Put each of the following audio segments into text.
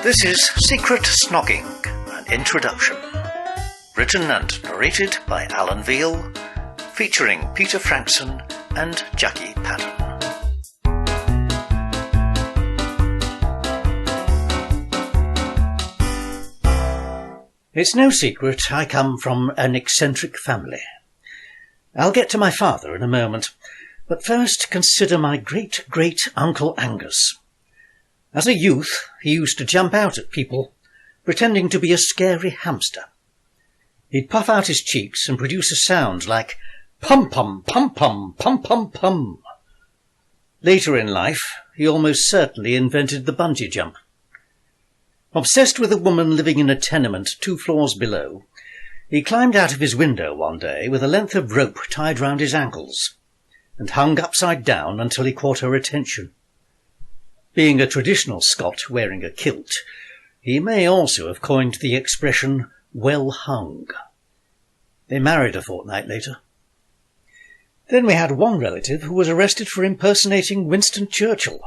This is Secret Snogging, an introduction. Written and narrated by Alan Veal, featuring Peter Frankson and Jackie Patton. It's no secret I come from an eccentric family. I'll get to my father in a moment, but first consider my great-great-uncle Angus. As a youth, he used to jump out at people, pretending to be a scary hamster. He'd puff out his cheeks and produce a sound like pum-pum, pum-pum, pum-pum-pum. Later in life, he almost certainly invented the bungee jump. Obsessed with a woman living in a tenement 2 floors below, he climbed out of his window one day with a length of rope tied round his ankles, and hung upside down until he caught her attention. Being a traditional Scot wearing a kilt, he may also have coined the expression, well hung. They married a fortnight later. Then we had one relative who was arrested for impersonating Winston Churchill.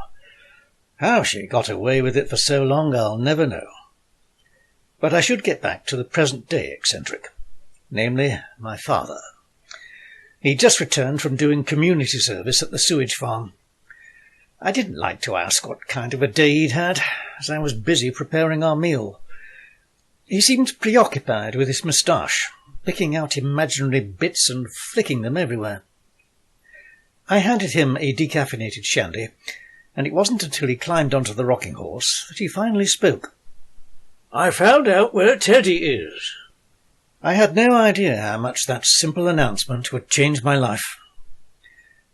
How she got away with it for so long I'll never know. But I should get back to the present-day eccentric, namely my father. He'd just returned from doing community service at the sewage farm. I didn't like to ask what kind of a day he'd had, as I was busy preparing our meal. He seemed preoccupied with his moustache, picking out imaginary bits and flicking them everywhere. I handed him a decaffeinated shandy, and it wasn't until he climbed onto the rocking horse that he finally spoke. "I found out where Teddy is." I had no idea how much that simple announcement would change my life.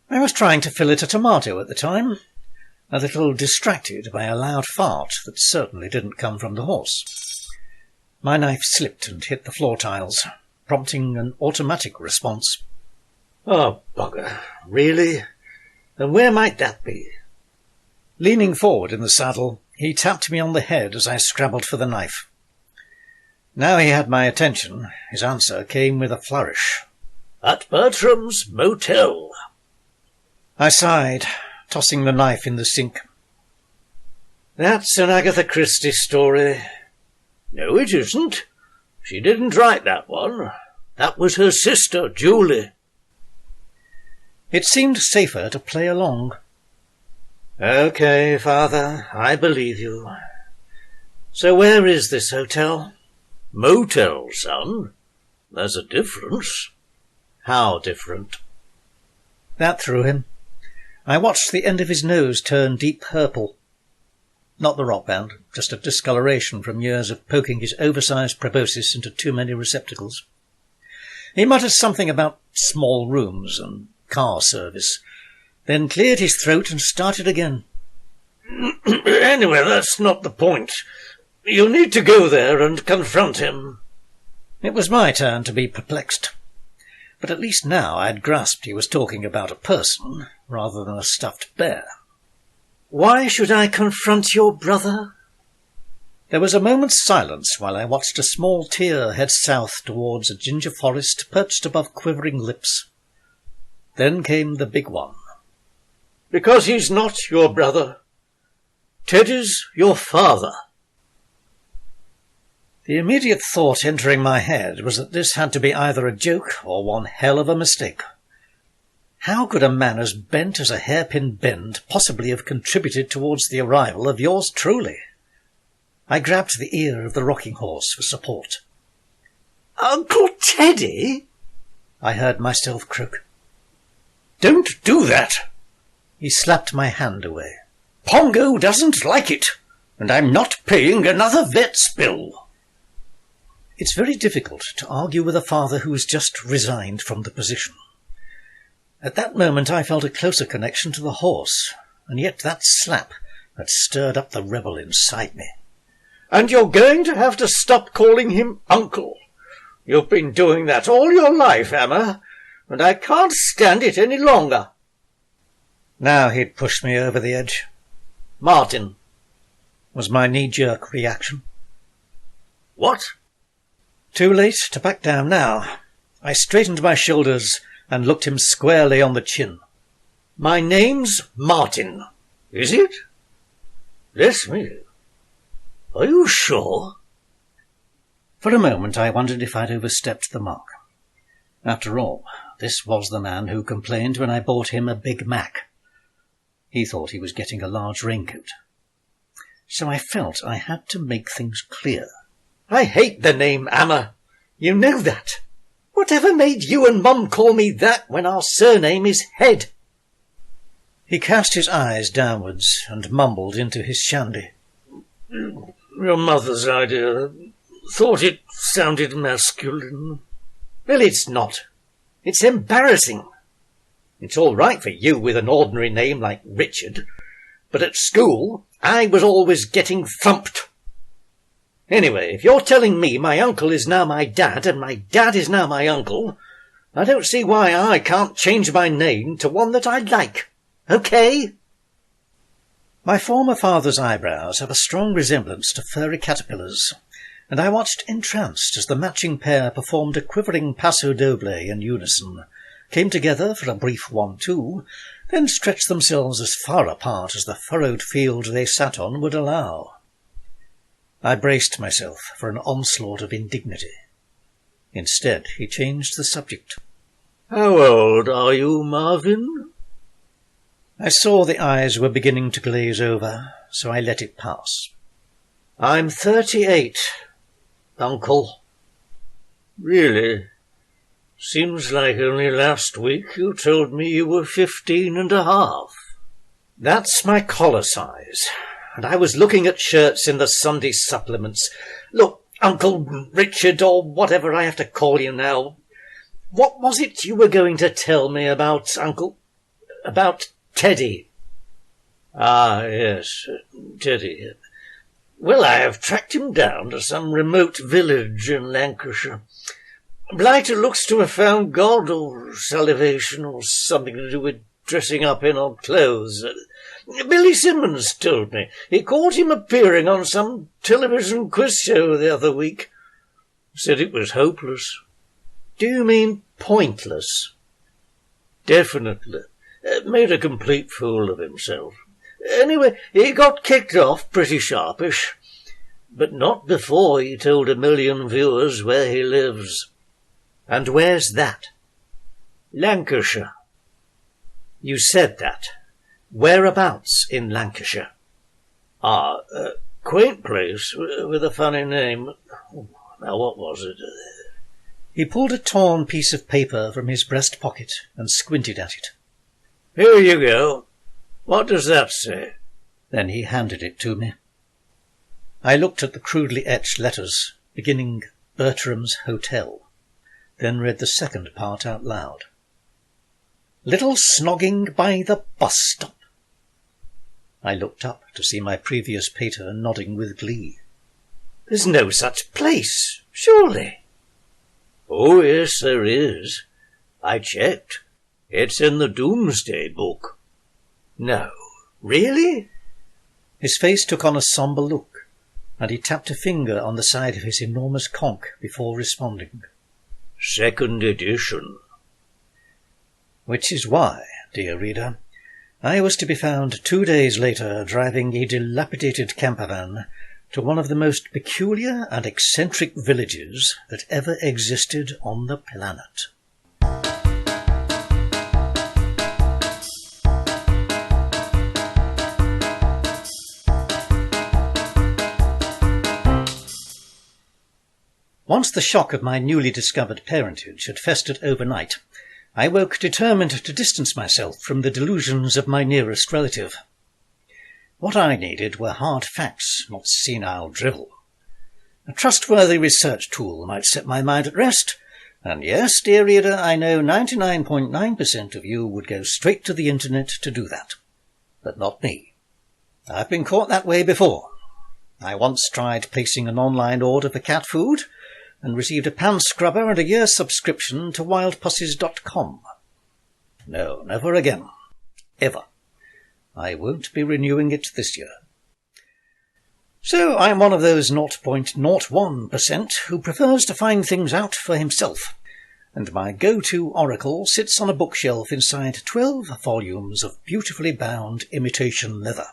I was trying to fillet a tomato at the time, a little distracted by a loud fart that certainly didn't come from the horse. My knife slipped and hit the floor tiles, prompting an automatic response. "Oh, bugger. Really? And where might that be?" Leaning forward in the saddle, he tapped me on the head as I scrabbled for the knife. Now he had my attention. His answer came with a flourish. "At Bertram's Motel." I sighed, tossing the knife in the sink. "That's an Agatha Christie story." "No, it isn't. She didn't write that one. That was her sister, Julie." It seemed safer to play along. "Okay, Father, I believe you. So where is this hotel?" "Motel, son. There's a difference." "How different?" That threw him. I watched the end of his nose turn deep purple. Not the rock band, just a discoloration from years of poking his oversized proboscis into too many receptacles. He muttered something about small rooms and car service, then cleared his throat and started again. "Anyway, that's not the point. You need to go there and confront him." It was my turn to be perplexed. But at least now I had grasped he was talking about a person rather than a stuffed bear. "Why should I confront your brother?" There was a moment's silence while I watched a small tear head south towards a ginger forest perched above quivering lips. Then came the big one. "Because he's not your brother. Teddy's your father." The immediate thought entering my head was that this had to be either a joke or one hell of a mistake. How could a man as bent as a hairpin bend possibly have contributed towards the arrival of yours truly? I grabbed the ear of the rocking horse for support. "Uncle Teddy?" I heard myself croak. "Don't do that." He slapped my hand away. "Pongo doesn't like it, and I'm not paying another vet's bill." It's very difficult to argue with a father who has just resigned from the position. At that moment I felt a closer connection to the horse, and yet that slap had stirred up the rebel inside me. "And you're going to have to stop calling him Uncle. You've been doing that all your life, Emma, and I can't stand it any longer." Now he'd pushed me over the edge. "Martin," was my knee-jerk reaction. "What?" Too late to back down now. I straightened my shoulders and looked him squarely on the chin. "My name's Martin." "Is it? Bless me. Are you sure? For a moment I wondered if I'd overstepped the mark. After all, this was the man who complained when I bought him a Big Mac. He thought he was getting a large raincoat. So I felt I had to make things clear. I hate the name Anna. You know that. Whatever made you and Mum call me that when our surname is Head? He cast his eyes downwards and mumbled into his shandy. Your mother's idea. Thought it sounded masculine. Well, it's not. It's embarrassing. It's all right for you with an ordinary name like Richard, but at school I was always getting thumped. Anyway, if you're telling me my uncle is now my dad and my dad is now my uncle, I don't see why I can't change my name to one that I like. Okay? My former father's eyebrows have a strong resemblance to furry caterpillars, and I watched entranced as the matching pair performed a quivering paso doble in unison, came together for a brief 1-2, then stretched themselves as far apart as the furrowed field they sat on would allow. I braced myself for an onslaught of indignity. Instead, he changed the subject. How old are you, Marvin? I saw the eyes were beginning to glaze over, so I let it pass. I'm 38, Uncle. Really? Seems like only last week you told me you were 15 and a half. That's my collar size, and I was looking at shirts in the Sunday supplements. Look, Uncle Richard, or whatever I have to call you now, what was it you were going to tell me about about Teddy? Ah, yes, Teddy. Well, I have tracked him down to some remote village in Lancashire. Blighter looks to have found God or salvation or something to do with dressing up in odd clothes. Billy Simmons told me. He caught him appearing on some television quiz show the other week. Said it was hopeless. Do you mean pointless? Definitely. Made a complete fool of himself. Anyway, he got kicked off pretty sharpish. But not before he told 1 million viewers where he lives. And where's that? Lancashire. You said that. Whereabouts in Lancashire? Quaint place with a funny name. Now, what was it? He pulled a torn piece of paper from his breast pocket and squinted at it. Here you go. What does that say? Then he handed it to me. I looked at the crudely etched letters, beginning Bertram's Hotel, then read the second part out loud. Little Snogging by the bus stop. I looked up to see my previous pater nodding with glee. There's no such place, surely. Oh, yes, there is. I checked. It's in the Doomsday Book. No, really? His face took on a sombre look, and he tapped a finger on the side of his enormous conch before responding. 2nd edition. Which is why, dear reader, I was to be found 2 days later driving a dilapidated campervan to one of the most peculiar and eccentric villages that ever existed on the planet. Once the shock of my newly discovered parentage had festered overnight, I woke determined to distance myself from the delusions of my nearest relative. What I needed were hard facts, not senile drivel. A trustworthy research tool might set my mind at rest, and yes, dear reader, I know 99.9% of you would go straight to the internet to do that. But not me. I've been caught that way before. I once tried placing an online order for cat food, and received a pan scrubber and a year's subscription to wildpusses.com. No, never again. Ever. I won't be renewing it this year. So I'm one of those 0.01% who prefers to find things out for himself, and my go-to oracle sits on a bookshelf inside 12 volumes of beautifully bound imitation leather.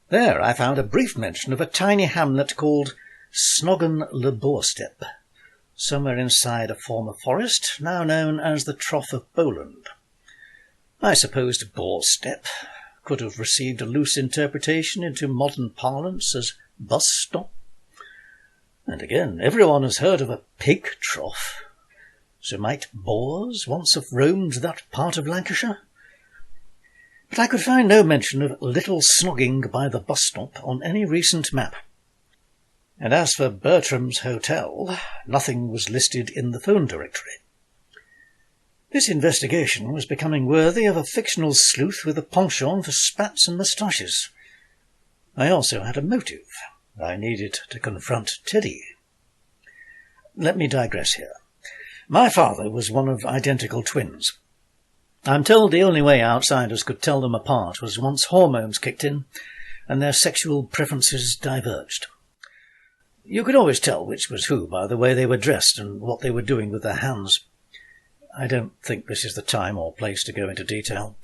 There I found a brief mention of a tiny hamlet called Snogging-le-Boorstep, somewhere inside a former forest, now known as the Trough of Bowland. I supposed Boorstep could have received a loose interpretation into modern parlance as bus stop. And again, everyone has heard of a pig trough. So might boars once have roamed that part of Lancashire? But I could find no mention of Little Snogging by the bus stop on any recent map. And as for Bertram's Hotel, nothing was listed in the phone directory. This investigation was becoming worthy of a fictional sleuth with a penchant for spats and moustaches. I also had a motive. I needed to confront Teddy. Let me digress here. My father was one of identical twins. I'm told the only way outsiders could tell them apart was once hormones kicked in and their sexual preferences diverged. You could always tell which was who by the way they were dressed and what they were doing with their hands. I don't think this is the time or place to go into detail,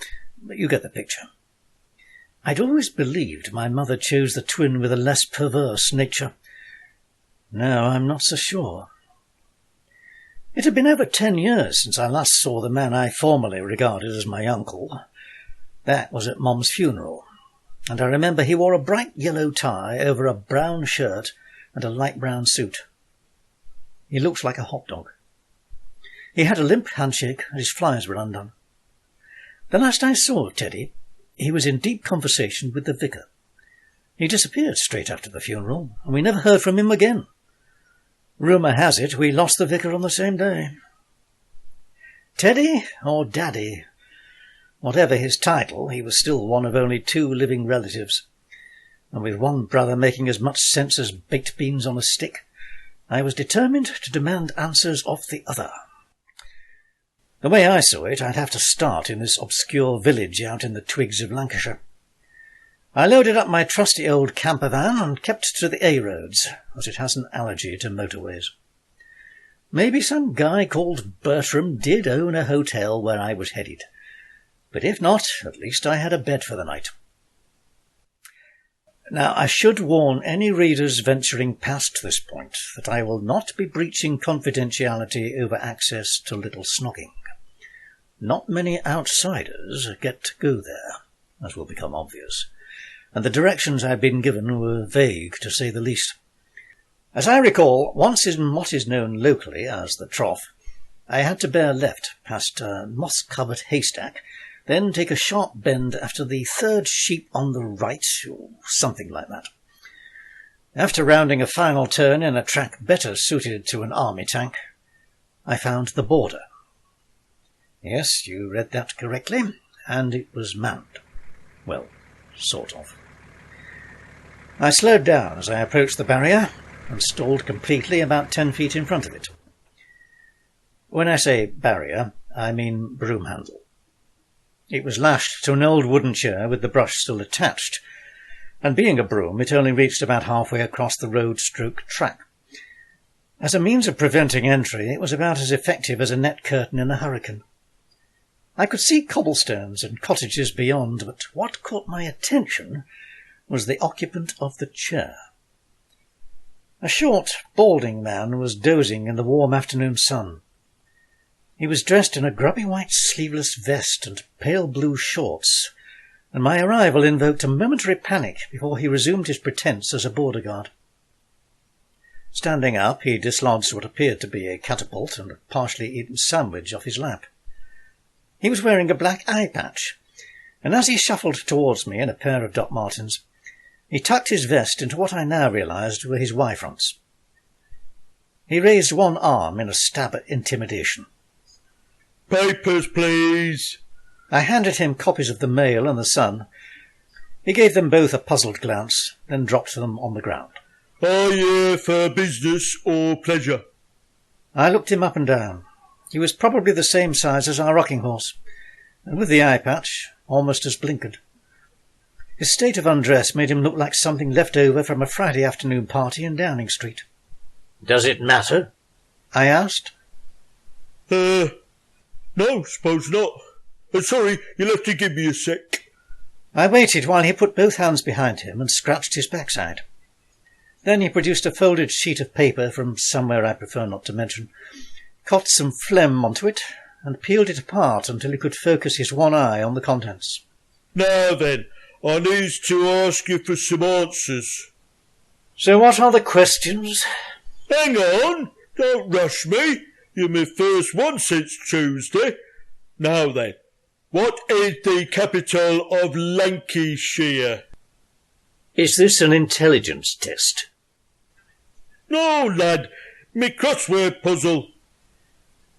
but you get the picture. I'd always believed my mother chose the twin with a less perverse nature. Now I'm not so sure. It had been over 10 years since I last saw the man I formerly regarded as my uncle. That was at Mom's funeral, and I remember he wore a bright yellow tie over a brown shirt and a light brown suit. He looked like a hot dog. He had a limp handshake and his flies were undone. The last I saw of Teddy, he was in deep conversation with the vicar. He disappeared straight after the funeral, and we never heard from him again. Rumour has it we lost the vicar on the same day. Teddy, or Daddy, whatever his title, he was still one of only 2 living relatives, and with one brother making as much sense as baked beans on a stick, I was determined to demand answers of the other. The way I saw it, I'd have to start in this obscure village out in the twigs of Lancashire. I loaded up my trusty old camper van and kept to the A-roads, as it has an allergy to motorways. Maybe some guy called Bertram did own a hotel where I was headed, but if not, at least I had a bed for the night. Now, I should warn any readers venturing past this point that I will not be breaching confidentiality over access to Little Snogging. Not many outsiders get to go there, as will become obvious, and the directions I'd been given were vague, to say the least. As I recall, once in what is known locally as the Trough, I had to bear left past a moss-covered haystack, then take a sharp bend after the 3rd sheep on the right, or something like that. After rounding a final turn in a track better suited to an army tank, I found the border. Yes, you read that correctly, and it was manned. Well, sort of. I slowed down as I approached the barrier and stalled completely about 10 feet in front of it. When I say barrier, I mean broom handle. It was lashed to an old wooden chair with the brush still attached, and being a broom, it only reached about halfway across the road-track. As a means of preventing entry, it was about as effective as a net curtain in a hurricane. I could see cobblestones and cottages beyond, but what caught my attention was the occupant of the chair. A short, balding man was dozing in the warm afternoon sun. He was dressed in a grubby white sleeveless vest and pale blue shorts, and my arrival invoked a momentary panic before he resumed his pretence as a border guard. Standing up, he dislodged what appeared to be a catapult and a partially eaten sandwich off his lap. He was wearing a black eye patch, and as he shuffled towards me in a pair of Doc Martens, he tucked his vest into what I now realised were his Y-fronts. He raised one arm in a stab at intimidation. "Papers, please." I handed him copies of the Mail and the Sun. He gave them both a puzzled glance, then dropped them on the ground. "Are you here for business or pleasure?" I looked him up and down. He was probably the same size as our rocking horse, and with the eye patch, almost as blinkered. His state of undress made him look like something left over from a Friday afternoon party in Downing Street. "Does it matter?" I asked. No, suppose not. Sorry, you'll have to give me a sec." I waited while he put both hands behind him and scratched his backside. Then he produced a folded sheet of paper from somewhere I prefer not to mention, copped some phlegm onto it, and peeled it apart until he could focus his one eye on the contents. Now then, I need to ask you for some answers. So what are the questions? Hang on, don't rush me. You're my first one since Tuesday. Now then, what is the capital of Lancashire? Is this an intelligence test? No, lad, me crossword puzzle.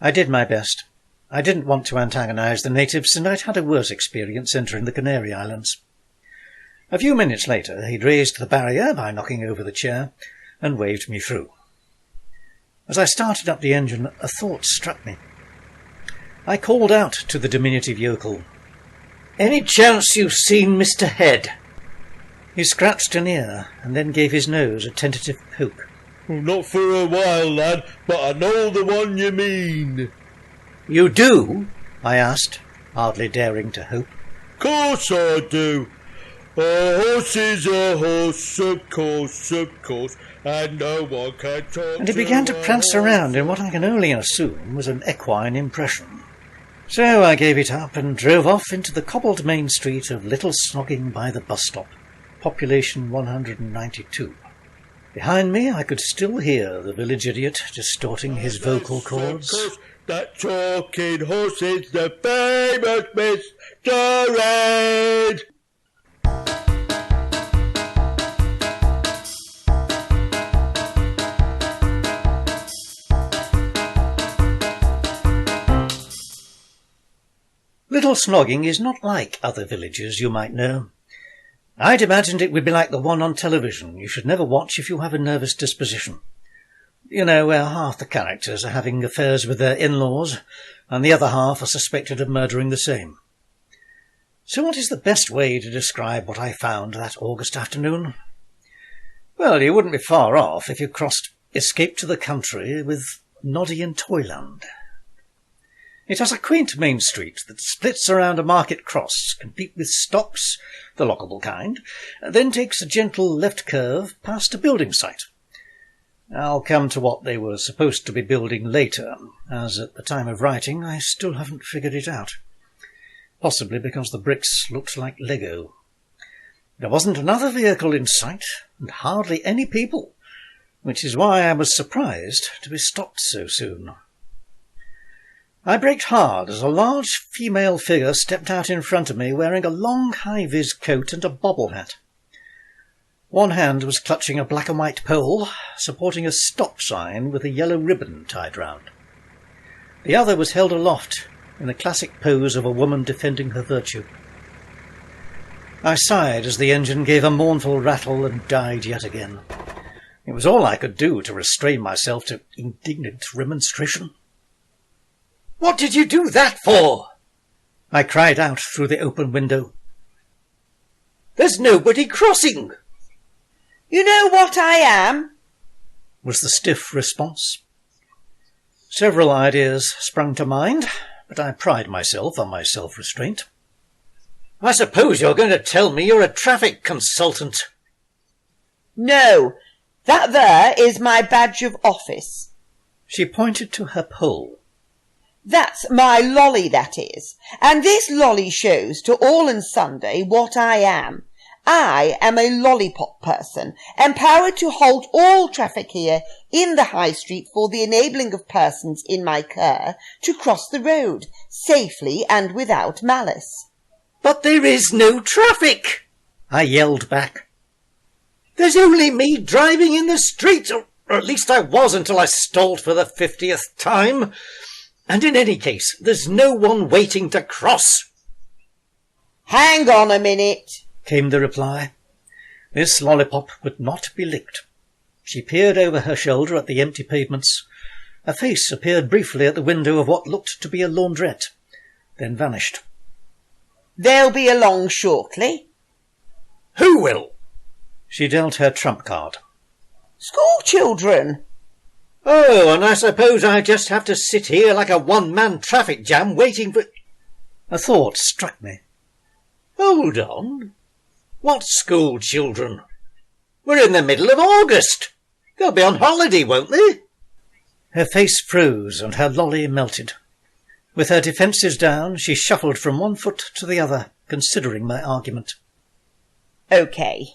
I did my best. I didn't want to antagonise the natives, and I'd had a worse experience entering the Canary Islands. A few minutes later, he'd raised the barrier by knocking over the chair and waved me through. As I started up the engine, a thought struck me. I called out to the diminutive yokel. Any chance you've seen Mr. Head? He scratched an ear and then gave his nose a tentative poke. Not for a while, lad, but I know the one you mean. You do? I asked, hardly daring to hope. Course I do. A horse is a horse, of course, and no one can talk. And he began to prance around in what I can only assume was an equine impression. So I gave it up and drove off into the cobbled main street of Little Snogging by the bus stop, population 192. Behind me I could still hear the village idiot distorting his vocal cords. That talking horse is the famous Mr. Red. Little Snogging is not like other villages you might know. I'd imagined it would be like the one on television you should never watch if you have a nervous disposition. You know, where half the characters are having affairs with their in-laws, and the other half are suspected of murdering the same. So what is the best way to describe what I found that August afternoon? Well, you wouldn't be far off if you crossed Escape to the Country with Noddy and Toyland. It has a quaint main street that splits around a market cross, complete with stocks, the lockable kind, then takes a gentle left curve past a building site. I'll come to what they were supposed to be building later, as at the time of writing I still haven't figured it out. Possibly because the bricks looked like Lego. There wasn't another vehicle in sight, and hardly any people, which is why I was surprised to be stopped so soon. I braked hard as a large female figure stepped out in front of me wearing a long high-vis coat and a bobble hat. One hand was clutching a black and white pole, supporting a stop sign with a yellow ribbon tied round. The other was held aloft in the classic pose of a woman defending her virtue. I sighed as the engine gave a mournful rattle and died yet again. It was all I could do to restrain myself to indignant remonstration. What did you do that for? I cried out through the open window. There's nobody crossing. You know what I am? Was the stiff response. Several ideas sprung to mind, but I pride myself on my self-restraint. I suppose you're going to tell me you're a traffic consultant. No, that there is my badge of office. She pointed to her pole. That's my lolly, that is, and this lolly shows to all and Sunday what I am. I am a lollipop person, empowered to halt all traffic here in the High Street for the enabling of persons in my care to cross the road, safely and without malice. But there is no traffic, I yelled back. There's only me driving in the street, or at least I was until I stalled for the 50th time. And in any case, there's no one waiting to cross. Hang on a minute, came the reply. This lollipop would not be licked. She peered over her shoulder at the empty pavements. A face appeared briefly at the window of what looked to be a laundrette, then vanished. They'll be along shortly. Who will? She dealt her trump card. School children. Oh, and I suppose I just have to sit here like a one-man traffic jam waiting for... A thought struck me. Hold on. What school children? We're in the middle of August. They'll be on holiday, won't they? Her face froze and her lolly melted. With her defences down, she shuffled from one foot to the other, considering my argument. OK.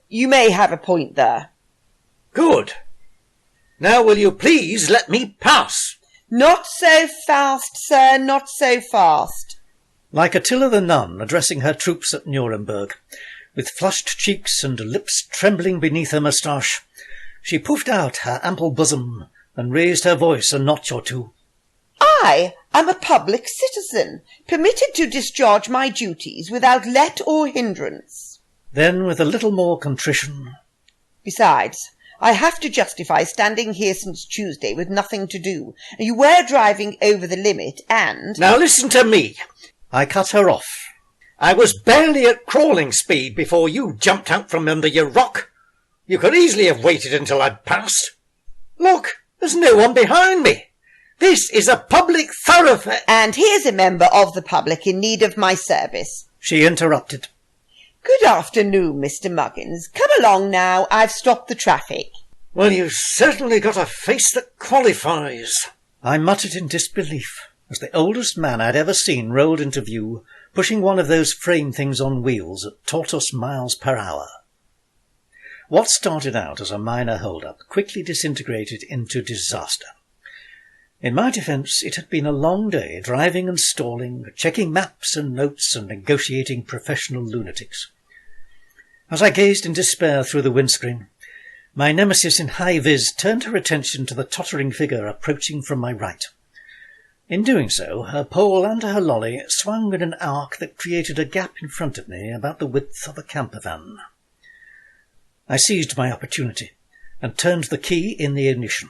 You may have a point there. Good. Now will you please let me pass? Not so fast, sir, not so fast. Like Attila the Nun addressing her troops at Nuremberg, with flushed cheeks and lips trembling beneath her moustache, she puffed out her ample bosom and raised her voice a notch or two. I am a public citizen, permitted to discharge my duties without let or hindrance. Then, with a little more contrition, Besides, I have to justify standing here since Tuesday with nothing to do. You were driving over the limit and— Now listen to me. I cut her off. I was barely at crawling speed before you jumped out from under your rock. You could easily have waited until I'd passed. Look, there's no one behind me. This is a public thoroughfare. And here's a member of the public in need of my service. She interrupted. Good afternoon, Mr. Muggins. Come along now. I've stopped the traffic. Well, you've certainly got a face that qualifies. I muttered in disbelief as the oldest man I'd ever seen rolled into view, pushing one of those frame things on wheels at tortoise miles per hour. What started out as a minor hold-up quickly disintegrated into disaster. In my defence, it had been a long day, driving and stalling, checking maps and notes and negotiating professional lunatics. As I gazed in despair through the windscreen, my nemesis in high-vis turned her attention to the tottering figure approaching from my right. In doing so, her pole and her lolly swung in an arc that created a gap in front of me about the width of a camper van. I seized my opportunity and turned the key in the ignition.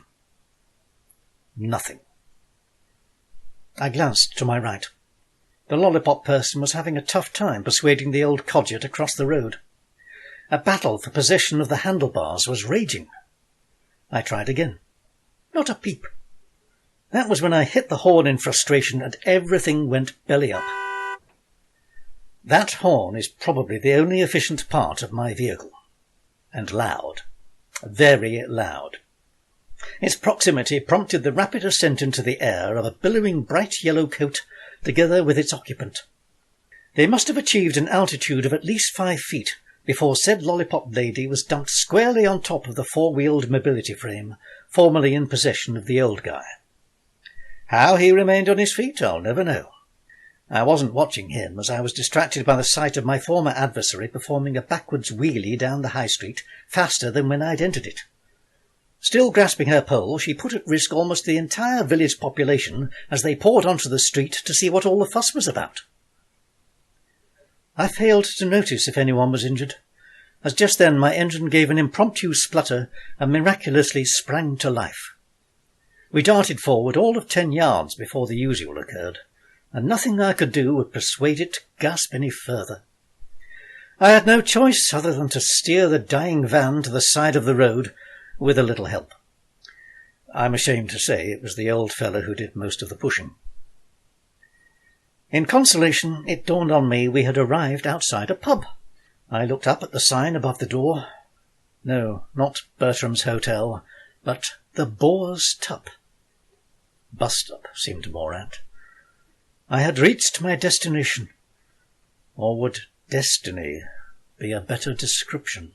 Nothing. I glanced to my right. The lollipop person was having a tough time persuading the old codger to cross the road. A battle for possession of the handlebars was raging. I tried again. Not a peep. That was when I hit the horn in frustration and everything went belly up. That horn is probably the only efficient part of my vehicle. And loud. Very loud. Its proximity prompted the rapid ascent into the air of a billowing bright yellow coat together with its occupant. They must have achieved an altitude of at least 5 feet before said lollipop lady was dumped squarely on top of the four-wheeled mobility frame, formerly in possession of the old guy. How he remained on his feet, I'll never know. I wasn't watching him, as I was distracted by the sight of my former adversary performing a backwards wheelie down the high street faster than when I'd entered it. Still grasping her pole, she put at risk almost the entire village population as they poured onto the street to see what all the fuss was about. I failed to notice if anyone was injured, as just then my engine gave an impromptu splutter and miraculously sprang to life. We darted forward all of 10 yards before the usual occurred, and nothing I could do would persuade it to gasp any further. I had no choice other than to steer the dying van to the side of the road, with a little help. I'm ashamed to say it was the old fellow who did most of the pushing. In consolation, it dawned on me we had arrived outside a pub. I looked up at the sign above the door. No, not Bertram's Hotel, but the Boar's Tup. Bus-stop seemed more apt. I had reached my destination. Or would destiny be a better description?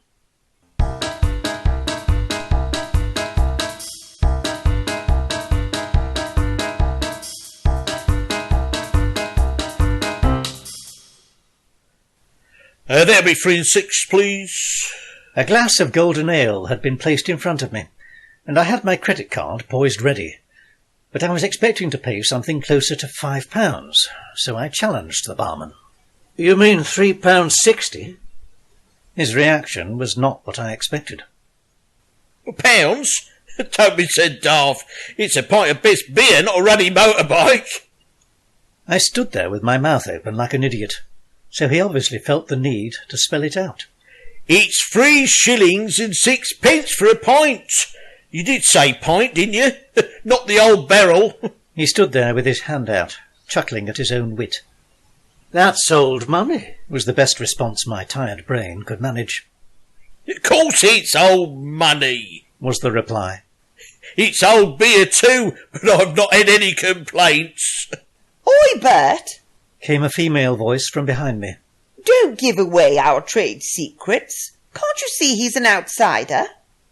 That'll be 3 and 6, please. A glass of golden ale had been placed in front of me, and I had my credit card poised ready. But I was expecting to pay something closer to £5, so I challenged the barman. You mean £3.60? His reaction was not what I expected. Pounds? Don't be so daft. It's a pint of best beer, not a ruddy motorbike. I stood there with my mouth open like an idiot, so he obviously felt the need to spell it out. It's 3 shillings and 6 pence for a pint. You did say pint, didn't you? Not the old barrel. He stood there with his hand out, chuckling at his own wit. That's old money, was the best response my tired brain could manage. Of course it's old money, Was the reply. It's old beer too, but I've not had any complaints. Oi, Bert! Came a female voice from behind me. Don't give away our trade secrets. Can't you see he's an outsider?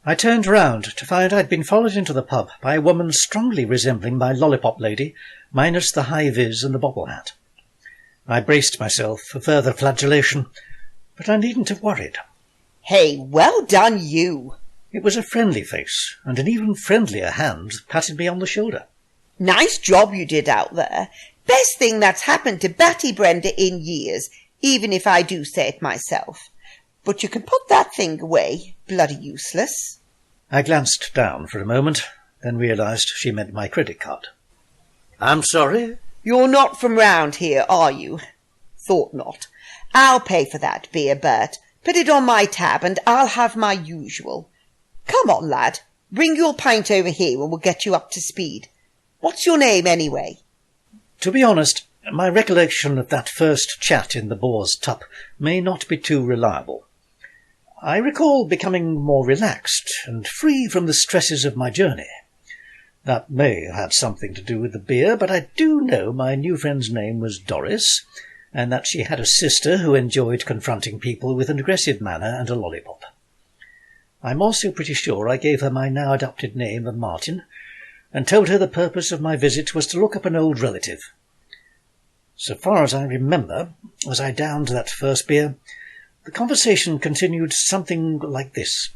I turned round to find I'd been followed into the pub by a woman strongly resembling my lollipop lady, minus the high vis and the bobble hat. I braced myself for further flagellation, but I needn't have worried. Hey, well done you. It was a friendly face, and an even friendlier hand patted me on the shoulder. Nice job you did out there. Best thing that's happened to Batty Brenda in years, even if I do say it myself. But you can put that thing away, bloody useless. I glanced down for a moment, then realised she meant my credit card. I'm sorry? You're not from round here, are you? Thought not. I'll pay for that beer, Bert. Put it on my tab and I'll have my usual. Come on, lad. Bring your pint over here and we'll get you up to speed. What's your name, anyway? To be honest, my recollection of that first chat in the Boar's Tup may not be too reliable. I recall becoming more relaxed and free from the stresses of my journey. That may have had something to do with the beer, but I do know my new friend's name was Doris, and that she had a sister who enjoyed confronting people with an aggressive manner and a lollipop. I'm also pretty sure I gave her my now adopted name of Martin, and told her the purpose of my visit was to look up an old relative. So far as I remember, as I downed that first beer, the conversation continued something like this.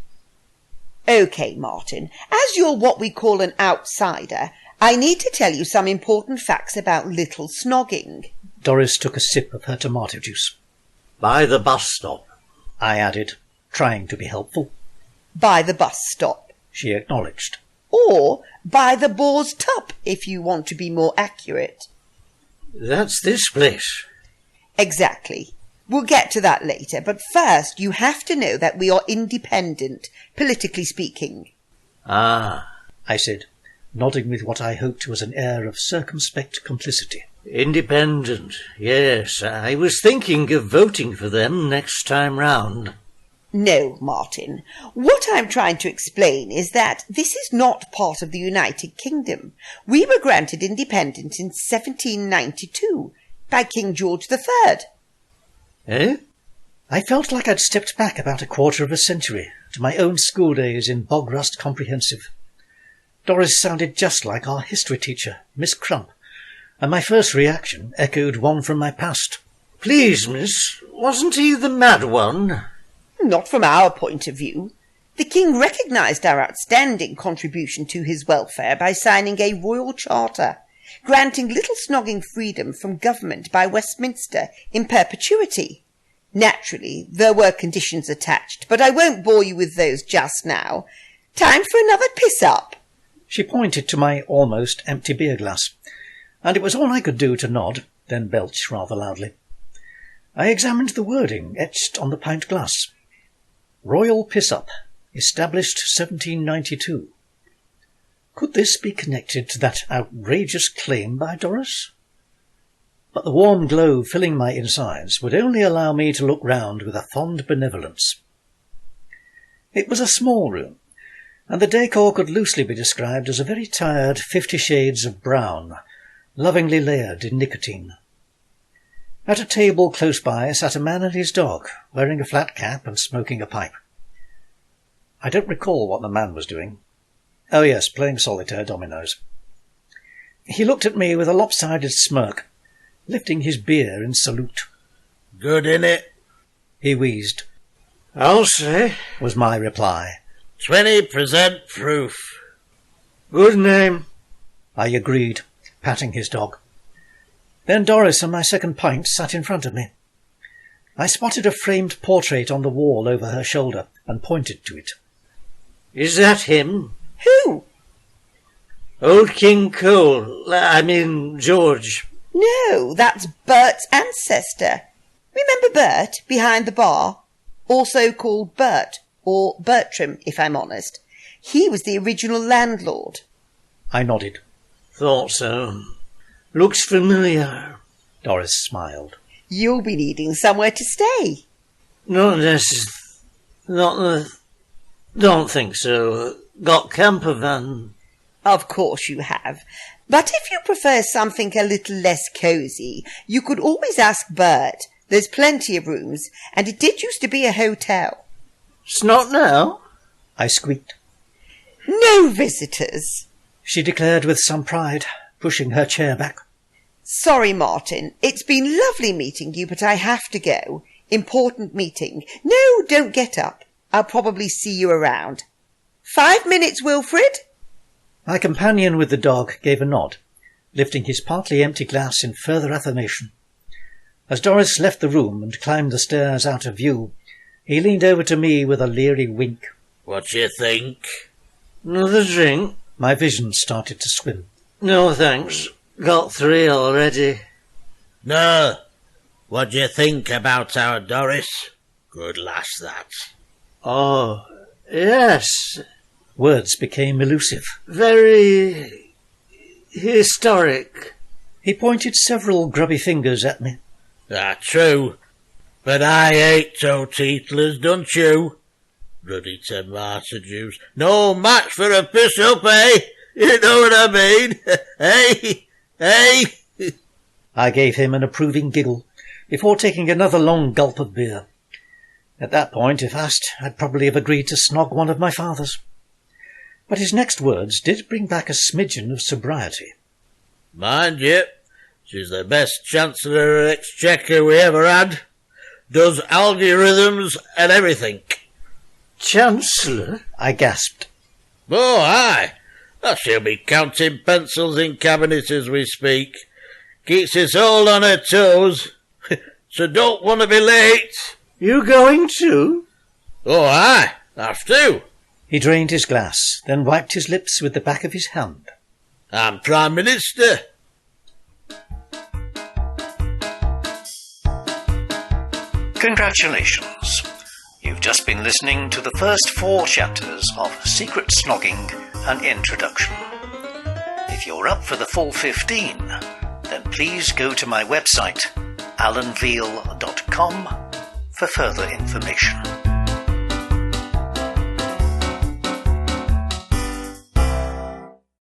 OK, Martin, as you're what we call an outsider, I need to tell you some important facts about Little Snogging. Doris took a sip of her tomato juice. By the bus stop, I added, trying to be helpful. By the bus stop. She acknowledged. Or by the Boar's Tup, if you want to be more accurate. That's this place. Exactly. We'll get to that later, but first you have to know that we are independent, politically speaking. Ah, I said, nodding with what I hoped was an air of circumspect complicity. independent. Yes, I was thinking of voting for them next time round. No, Martin. What I'm trying to explain is that this is not part of the United Kingdom. We were granted independence in 1792 by King George III. Eh? I felt like I'd stepped back about a quarter of a century to my own school days in Bogrust Comprehensive. Doris sounded just like our history teacher, Miss Crump, and my first reaction echoed one from my past. Please, miss, wasn't he the mad one? Not from our point of view. The King recognised our outstanding contribution to his welfare by signing a royal charter, granting Little Snogging freedom from government by Westminster in perpetuity. Naturally, there were conditions attached, but I won't bore you with those just now. Time for another piss-up. She pointed to my almost empty beer glass, and it was all I could do to nod, then belch rather loudly. I examined the wording etched on the pint glass. Royal Piss-Up, established 1792. Could this be connected to that outrageous claim by Doris? But the warm glow filling my insides would only allow me to look round with a fond benevolence. It was a small room, and the decor could loosely be described as a very tired 50 shades of brown, lovingly layered in nicotine. At a table close by sat a man and his dog, wearing a flat cap and smoking a pipe. I don't recall what the man was doing. Oh yes, playing solitaire dominoes. He looked at me with a lopsided smirk, lifting his beer in salute. Good, innit? He wheezed. I'll say. Was my reply. 20% proof. Good name. I agreed, patting his dog. Then Doris and my second pint sat in front of me. I spotted a framed portrait on the wall over her shoulder and pointed to it. Is that him? Who? Old King George. No, that's Bert's ancestor. Remember Bert, behind the bar? Also called Bert, or Bertram, if I'm honest. He was the original landlord. I nodded. Thought so. Looks familiar. Doris smiled. You'll be needing somewhere to stay. Not don't think so. Got camper van. Of course you have. But if you prefer something a little less cosy, you could always ask Bert. There's plenty of rooms, and it did used to be a hotel. It's not now. I squeaked. No visitors. She declared with some pride, pushing her chair back. Sorry, Martin. It's been lovely meeting you, but I have to go. Important meeting. No, don't get up. I'll probably see you around. 5 minutes, Wilfred. My companion with the dog gave a nod, lifting his partly empty glass in further affirmation. As Doris left the room and climbed the stairs out of view, he leaned over to me with a leery wink. What do you think? Another drink? My vision started to swim. No, thanks. Got 3 already. No. What do you think about our Doris? Good lass, that. Oh, yes. Words became elusive. Very historic. He pointed several grubby fingers at me. True. But I hate toe teetlers, don't you? Ruddy tomato juice. No match for a piss-up, eh? You know what I mean? Hey? Hey? I gave him an approving giggle before taking another long gulp of beer. At that point, if asked, I'd probably have agreed to snog one of my fathers. But his next words did bring back a smidgen of sobriety. Mind you, she's the best Chancellor of Exchequer we ever had. Does algorithms and everything. Chancellor? I gasped. Oh, aye. She'll be counting pencils in cabinet as we speak. Keeps us all on her toes. So don't want to be late. You going too? Oh, aye. Have to. He drained his glass, then wiped his lips with the back of his hand. I'm Prime Minister. Congratulations. You've just been listening to the first 4 chapters of Secret Snogging, an Introduction. If you're up for the full 15, then please go to my website, alanveal.com, for further information.